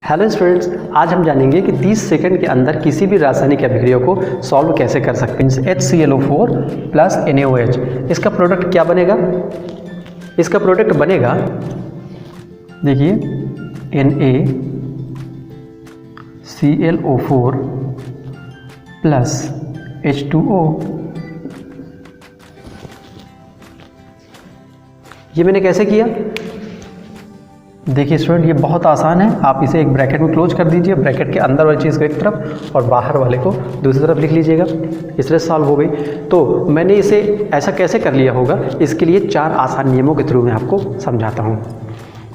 Hello students, आज हम जानेंगे कि 30 सेकंड के अंदर किसी भी रासायनिक अभिक्रिया को सॉल्व कैसे कर सकते हैं। HClO4 प्लस NaOH, इसका प्रोडक्ट क्या बनेगा? इसका प्रोडक्ट बनेगा, देखिए, NaClO4 प्लस H2O। ये मैंने कैसे किया? देखिए स्टूडेंट, ये बहुत आसान है। आप इसे एक ब्रैकेट में क्लोज कर दीजिए, ब्रैकेट के अंदर वाली चीज़ को एक तरफ और बाहर वाले को दूसरी तरफ लिख लीजिएगा। इस तरह सॉल्व हो गई। तो मैंने इसे ऐसा कैसे कर लिया होगा, इसके लिए 4 आसान नियमों के थ्रू मैं आपको समझाता हूँ।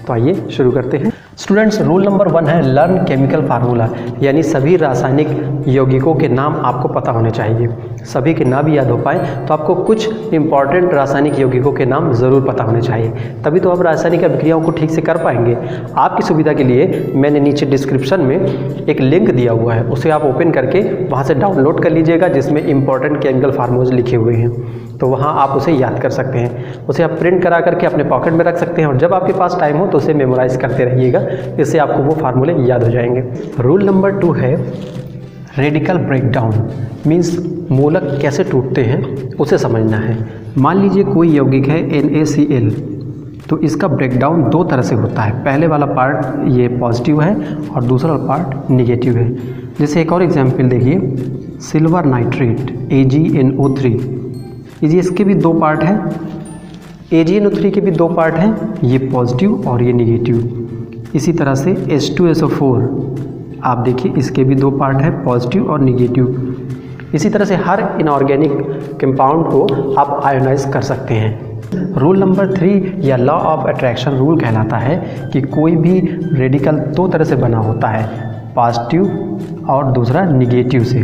तो आइए शुरू करते हैं। स्टूडेंट्स, रूल नंबर 1 है लर्न केमिकल फार्मूला, यानी सभी रासायनिक यौगिकों के नाम आपको पता होने चाहिए। सभी के ना भी याद हो पाए तो आपको कुछ इंपॉर्टेंट रासायनिक यौगिकों के नाम ज़रूर पता होने चाहिए, तभी तो आप रासायनिक अभिक्रियाओं को ठीक से कर पाएंगे। आपकी सुविधा के लिए मैंने नीचे डिस्क्रिप्शन में एक लिंक दिया हुआ है, उसे आप ओपन करके वहाँ से डाउनलोड कर लीजिएगा, जिसमें इंपॉर्टेंट केमिकल फार्मूले लिखे हुए हैं। तो वहाँ आप उसे याद कर सकते हैं, उसे आप प्रिंट करा करके अपने पॉकेट में रख सकते हैं और जब आपके पास टाइम हो तो उसे मेमोराइज करते रहिएगा, इससे आपको वो फार्मूले याद हो जाएंगे। रूल नंबर 2 है रेडिकल ब्रेकडाउन, मीन्स मूलक कैसे टूटते हैं उसे समझना है। मान लीजिए कोई यौगिक है NaCl, तो इसका ब्रेकडाउन 2 तरह से होता है। पहले वाला पार्ट ये पॉजिटिव है और दूसरा पार्ट निगेटिव है। जैसे एक और एग्जाम्पल देखिए, सिल्वर नाइट्रेट AgNO3, इसके भी 2 पार्ट हैं। AgNO3 के भी 2 पार्ट हैं, ये पॉजिटिव और ये निगेटिव। इसी तरह से H2SO4, आप देखिए इसके भी 2 पार्ट हैं, पॉजिटिव और निगेटिव। इसी तरह से हर इनऑर्गेनिक कंपाउंड को आप आयोनाइज कर सकते हैं। रूल नंबर 3 या लॉ ऑफ अट्रैक्शन रूल कहलाता है कि कोई भी रेडिकल 2 तरह से बना होता है, पॉजिटिव और दूसरा निगेटिव से।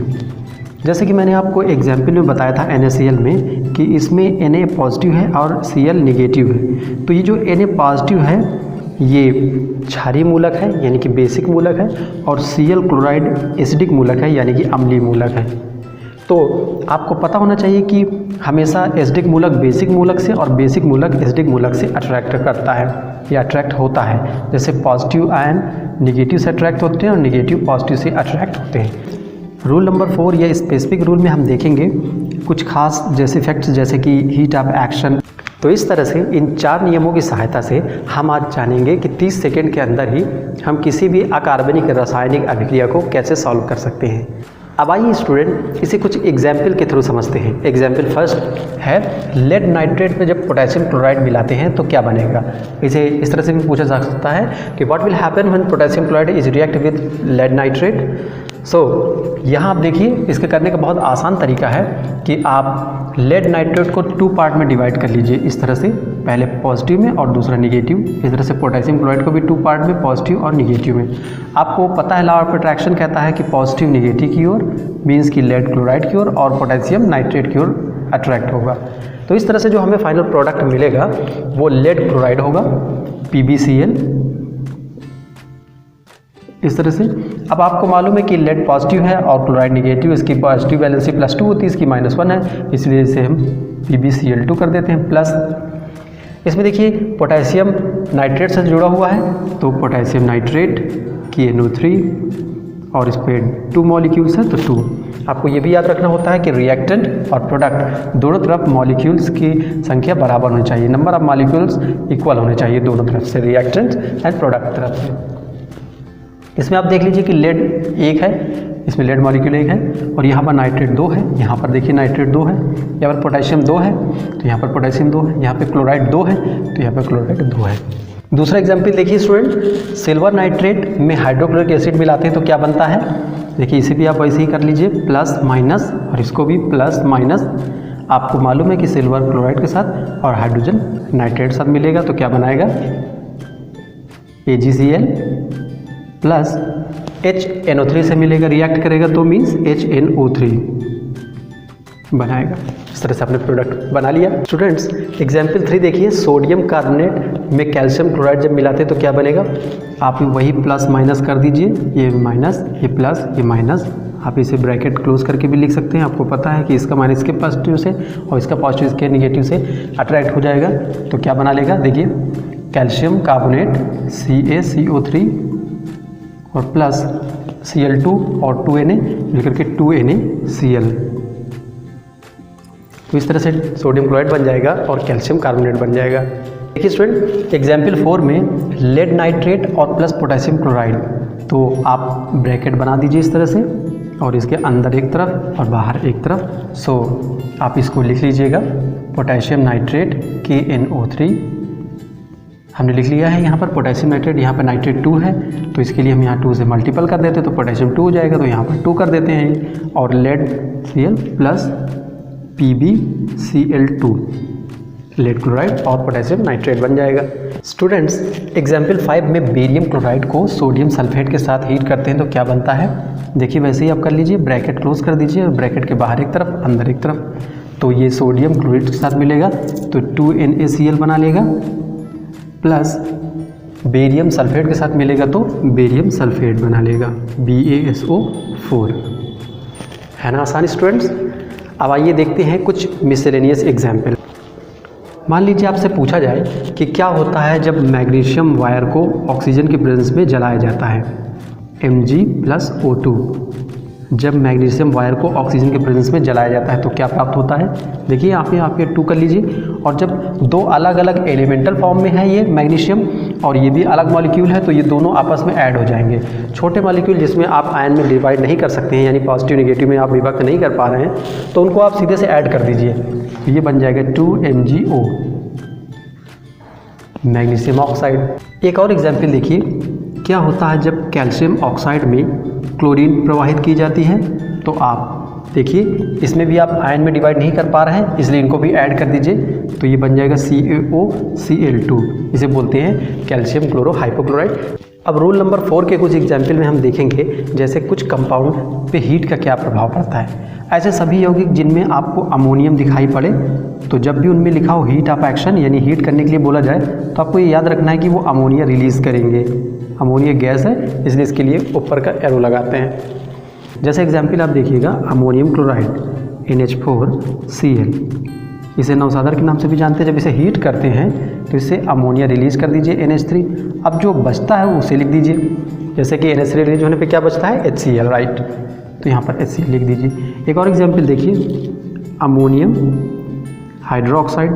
जैसे कि मैंने आपको एग्जाम्पल में बताया था NaCl में कि इसमें Na पॉजिटिव है और Cl निगेटिव है। तो ये जो Na पॉजिटिव है ये क्षारीय मूलक है, यानी कि बेसिक मूलक है, और Cl क्लोराइड एसिडिक मूलक है, यानी कि अम्लीय मूलक है। तो आपको पता होना चाहिए कि हमेशा एसिडिक मूलक बेसिक मूलक से और बेसिक मूलक एसिडिक मूलक से अट्रैक्ट करता है या अट्रैक्ट होता है। जैसे पॉजिटिव आयन निगेटिव से अट्रैक्ट होते हैं और निगेटिव पॉजिटिव से अट्रैक्ट होते हैं। रूल नंबर 4 या स्पेसिफिक रूल में हम देखेंगे कुछ खास जैसे इफेक्ट्स, जैसे कि हीट ऑफ एक्शन। तो इस तरह से इन 4 नियमों की सहायता से हम आज जानेंगे कि 30 सेकंड के अंदर ही हम किसी भी अकार्बनिक रासायनिक अभिक्रिया को कैसे सॉल्व कर सकते हैं। अब आइए स्टूडेंट, इसे कुछ एग्जाम्पल के थ्रू समझते हैं। एग्जाम्पल फर्स्ट है, लेड नाइट्रेट में जब पोटेशियम क्लोराइड मिलाते हैं तो क्या बनेगा। इसे इस तरह से भी पूछा जा सकता है कि what will happen when potassium chloride is react with lead nitrate. यहाँ आप देखिए, इसके करने का बहुत आसान तरीका है कि आप लेड नाइट्रेट को 2 पार्ट में डिवाइड कर लीजिए। इस तरह से, पहले पॉजिटिव में और दूसरा निगेटिव। इस तरह से पोटेशियम क्लोराइड को भी 2 पार्ट में, पॉजिटिव और निगेटिव में। आपको पता है लॉ ऑफ अट्रैक्शन कहता है कि पॉजिटिव निगेटिव की ओर, मीन्स कि लेड क्लोराइड की ओर, और पोटेशियम नाइट्रेट की ओर अट्रैक्ट होगा। तो इस तरह से जो हमें फाइनल प्रोडक्ट मिलेगा वो लेड क्लोराइड होगा, PbCl। इस तरह से अब आपको मालूम है कि लेड पॉजिटिव है और क्लोराइड निगेटिव, इसकी पॉजिटिव वैलेंसी +2 होती है, इसकी -1 है, इसलिए इसे हम PbCl2 कर देते हैं प्लस। इसमें देखिए पोटेशियम नाइट्रेट से जुड़ा हुआ है, तो पोटेशियम नाइट्रेट की NO3 और इस पर 2 मॉलिक्यूल्स हैं तो 2। आपको ये भी याद रखना होता है कि रिएक्टेंट और प्रोडक्ट दोनों तरफ मॉलिक्यूल्स की संख्या बराबर होनी चाहिए, नंबर ऑफ मॉलिक्यूल्स इक्वल होने चाहिए दोनों तरफ से, रिएक्टेंट एंड प्रोडक्ट तरफ से। इसमें आप देख लीजिए कि लेड 1 है, इसमें लेड मॉलिक्यूल 1 है, और यहाँ पर नाइट्रेट 2 है, यहाँ पर देखिए नाइट्रेट 2 है, यहाँ पर पोटेशियम 2 है तो यहाँ पर पोटेशियम 2 है, यहाँ पे क्लोराइड 2 है तो यहाँ पर क्लोराइड 2 है। दूसरा एग्जाम्पल देखिए स्टूडेंट, सिल्वर नाइट्रेट में हाइड्रोक्लोरिक एसिड मिलाते हैं तो क्या बनता है। देखिए इसे भी आप वैसे ही कर लीजिए, प्लस माइनस, और इसको भी प्लस माइनस। आपको मालूम है कि सिल्वर क्लोराइड के साथ और हाइड्रोजन नाइट्रेट साथ मिलेगा तो क्या बनाएगा, AgCl प्लस HNO3 से मिलेगा, रिएक्ट करेगा तो मीन्स HNO3 बनाएगा। इस तरह से आपने प्रोडक्ट बना लिया। स्टूडेंट्स, एग्जाम्पल 3 देखिए, सोडियम कार्बोनेट में कैल्शियम क्लोराइड जब मिलाते हैं तो क्या बनेगा। आप वही प्लस माइनस कर दीजिए, ये माइनस, ये प्लस, ये माइनस। आप इसे ब्रैकेट क्लोज करके भी लिख सकते हैं। आपको पता है कि इसका माइनस के पॉजिटिव से और इसका पॉजिटिव इसके निगेटिव से अट्रैक्ट हो जाएगा तो क्या बना लेगा। देखिए कैल्शियम कार्बोनेट CaCO3 और प्लस Cl2 और 2Na मिलकर के 2NaCl। तो इस तरह से सोडियम क्लोराइड बन जाएगा और कैल्शियम कार्बोनेट बन जाएगा। देखिए स्टूडेंट, एग्जाम्पल 4 में लेड नाइट्रेट और प्लस पोटेशियम क्लोराइड, तो आप ब्रैकेट बना दीजिए इस तरह से और इसके अंदर एक तरफ और बाहर एक तरफ। सो आप इसको लिख लीजिएगा पोटेशियम नाइट्रेट KNO3 हमने लिख लिया है। यहाँ पर पोटेशियम नाइट्रेट, यहाँ पर नाइट्रेट 2 है तो इसके लिए हम यहाँ 2 से मल्टीपल कर देते हैं तो पोटेशियम 2 हो जाएगा, तो यहाँ पर 2 कर देते हैं। और lead Cl plus PbCl2 lead chloride और पोटेशियम नाइट्रेट बन जाएगा। स्टूडेंट्स, एग्जाम्पल 5 में बेरियम क्लोराइड को सोडियम सल्फेट के साथ हीट करते हैं तो क्या बनता है। देखिए वैसे ही आप कर लीजिए, ब्रैकेट क्लोज कर दीजिए, ब्रैकेट के बाहर एक तरफ अंदर एक तरफ। तो ये सोडियम क्लोराइड के साथ मिलेगा तो 2NaCl बना लेगा, प्लस बेरियम सल्फेट के साथ मिलेगा तो बेरियम सल्फेट बना लेगा BaSO4। है ना आसान स्टूडेंट्स। अब आइए देखते हैं कुछ मिसलेनियस एग्जाम्पल। मान लीजिए आपसे पूछा जाए कि क्या होता है जब मैग्नीशियम वायर को ऑक्सीजन के प्रेजेंस में जलाया जाता है, Mg+O2। जब मैग्नीशियम वायर को ऑक्सीजन के प्रेजेंस में जलाया जाता है तो क्या प्राप्त होता है। देखिए आप ये 2 कर लीजिए। और जब दो अलग अलग एलिमेंटल फॉर्म में है ये मैग्नीशियम और ये भी अलग मॉलिक्यूल है तो ये दोनों आपस में ऐड हो जाएंगे। छोटे मॉलिक्यूल जिसमें आप आयन में डिवाइड नहीं कर सकते हैं, यानी पॉजिटिव नेगेटिव में आप विभक्त नहीं कर पा रहे हैं, तो उनको आप सीधे से ऐड कर दीजिए। तो ये बन जाएगा 2MgO मैग्नीशियम ऑक्साइड। एक और एग्जाम्पल देखिए, क्या होता है जब कैल्शियम ऑक्साइड में क्लोरीन प्रवाहित की जाती है। तो आप देखिए इसमें भी आप आयन में डिवाइड नहीं कर पा रहे हैं, इसलिए इनको भी ऐड कर दीजिए। तो ये बन जाएगा CaOCl2, इसे बोलते हैं कैल्शियम क्लोरो हाइपोक्लोराइड। अब रूल नंबर 4 के कुछ एग्जाम्पल में हम देखेंगे जैसे कुछ कंपाउंड पे हीट का क्या प्रभाव पड़ता है। ऐसे सभी यौगिक जिनमें आपको अमोनियम दिखाई पड़े तो जब भी उनमें लिखा हो हीट ऑफ एक्शन यानी हीट करने के लिए बोला जाए तो आपको ये याद रखना है कि वो अमोनिया रिलीज़ करेंगे। अमोनिया गैस है इसलिए इसके लिए ऊपर का एरो लगाते हैं। जैसे एग्जाम्पल आप देखिएगा अमोनियम क्लोराइड NH4Cl, इसे नौसादर के नाम से भी जानते हैं। जब इसे हीट करते हैं तो इससे अमोनिया रिलीज़ कर दीजिए NH3। अब जो बचता है उसे लिख दीजिए, जैसे कि NH3 रिलीज होने पे क्या बचता है HCl, राइट। तो यहाँ पर HCl लिख दीजिए। एक और एग्जाम्पल देखिए अमोनियम हाइड्रोक्साइड,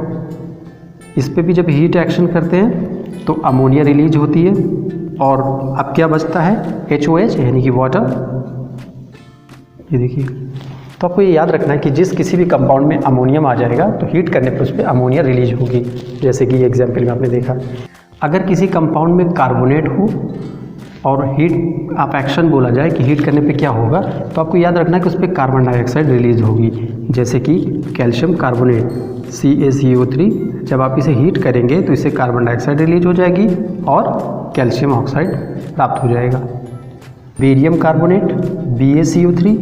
इस पर भी जब हीट एक्शन करते हैं तो अमोनिया रिलीज होती है और अब क्या बचता है HOH यानी कि वाटर। ये देखिए, तो आपको ये याद रखना है कि जिस किसी भी कंपाउंड में अमोनियम आ जाएगा तो हीट करने पर उस पर अमोनिया रिलीज होगी, जैसे कि ये एग्जाम्पल में आपने देखा। अगर किसी कंपाउंड में कार्बोनेट हो और हीट ऑफ एक्शन बोला जाए कि हीट करने पे क्या होगा, तो आपको याद रखना है कि उस पर कार्बन डाइऑक्साइड रिलीज होगी, जैसे कि कैल्शियम कार्बोनेट CaCO3। जब आप इसे हीट करेंगे तो इससे कार्बन डाइऑक्साइड रिलीज हो जाएगी और कैल्शियम ऑक्साइड प्राप्त हो जाएगा। बेरियम कार्बोनेट BaCO3,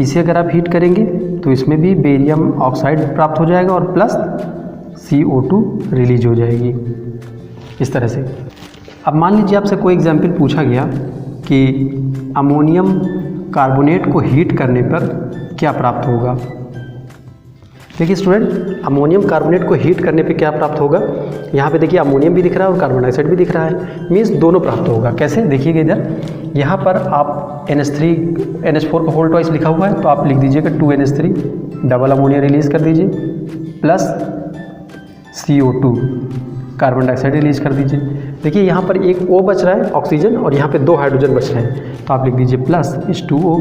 इसे अगर आप हीट करेंगे तो इसमें भी बेरियम ऑक्साइड प्राप्त हो जाएगा और प्लस CO2 रिलीज हो जाएगी, इस तरह से। अब मान लीजिए आपसे कोई एग्जाम्पल पूछा गया कि अमोनियम कार्बोनेट को हीट करने पर क्या प्राप्त होगा। देखिए स्टूडेंट, अमोनियम कार्बोनेट को हीट करने पे क्या प्राप्त होगा। यहाँ पे देखिए अमोनियम भी दिख रहा है और कार्बन डाइऑक्साइड भी दिख रहा है, मीन्स दोनों प्राप्त होगा। कैसे, देखिएगा इधर, यहाँ पर आप NH4 का होल ट्वाइस लिखा हुआ है तो आप लिख दीजिएगा 2NH3, डबल अमोनिया रिलीज कर दीजिए, plus CO2 carbon dioxide release कर दीजिए। देखिए यहाँ पर एक O बच रहा है ऑक्सीजन और यहाँ पे 2 हाइड्रोजन बच रहे हैं, तो आप लिख दीजिए प्लस H2O,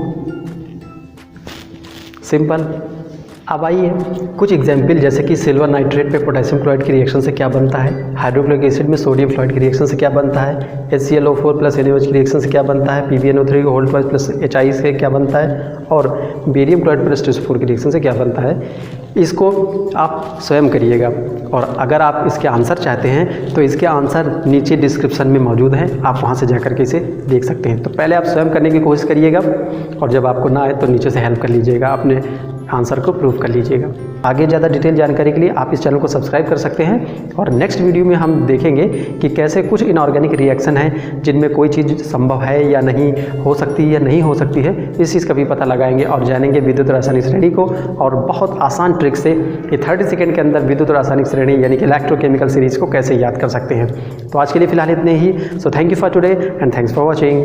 सिंपल। अब आइए कुछ एग्जाम्पल जैसे कि सिल्वर नाइट्रेट पे पोटेशियम क्लोराइड की रिएक्शन से क्या बनता है, हाइड्रोक्लोरिक एसिड में सोडियम फ्लोराइड की रिएक्शन से क्या बनता है, HClO4 प्लस NaOH की रिएक्शन से क्या बनता है, PbNO3 whole twice plus HI से क्या बनता है, और बेरियम क्लोराइड प्लस H4 की रिएक्शन से क्या बनता है। इसको आप स्वयं करिएगा और अगर आप इसके आंसर चाहते हैं तो इसके आंसर नीचे डिस्क्रिप्शन में मौजूद हैं, आप वहाँ से जाकर के इसे देख सकते हैं। तो पहले आप स्वयं करने की कोशिश करिएगा और जब आपको ना आए तो नीचे से हेल्प कर लीजिएगा, अपने आंसर को प्रूव कर लीजिएगा। आगे ज़्यादा डिटेल जानकारी के लिए आप इस चैनल को सब्सक्राइब कर सकते हैं। और नेक्स्ट वीडियो में हम देखेंगे कि कैसे कुछ इनऑर्गेनिक रिएक्शन हैं जिनमें कोई चीज़ संभव है या नहीं हो सकती या नहीं हो सकती है, इस चीज़ का भी पता लगाएंगे और जानेंगे विद्युत रासायनिक श्रेणी को। और बहुत आसान ट्रिक से ये 30 सेकंड के अंदर विद्युत रासायनिक श्रेणी यानी कि इलेक्ट्रोकेमिकल सीरीज को कैसे याद कर सकते हैं। तो आज के लिए फिलहाल इतने ही। So thank you for today and thanks for watching.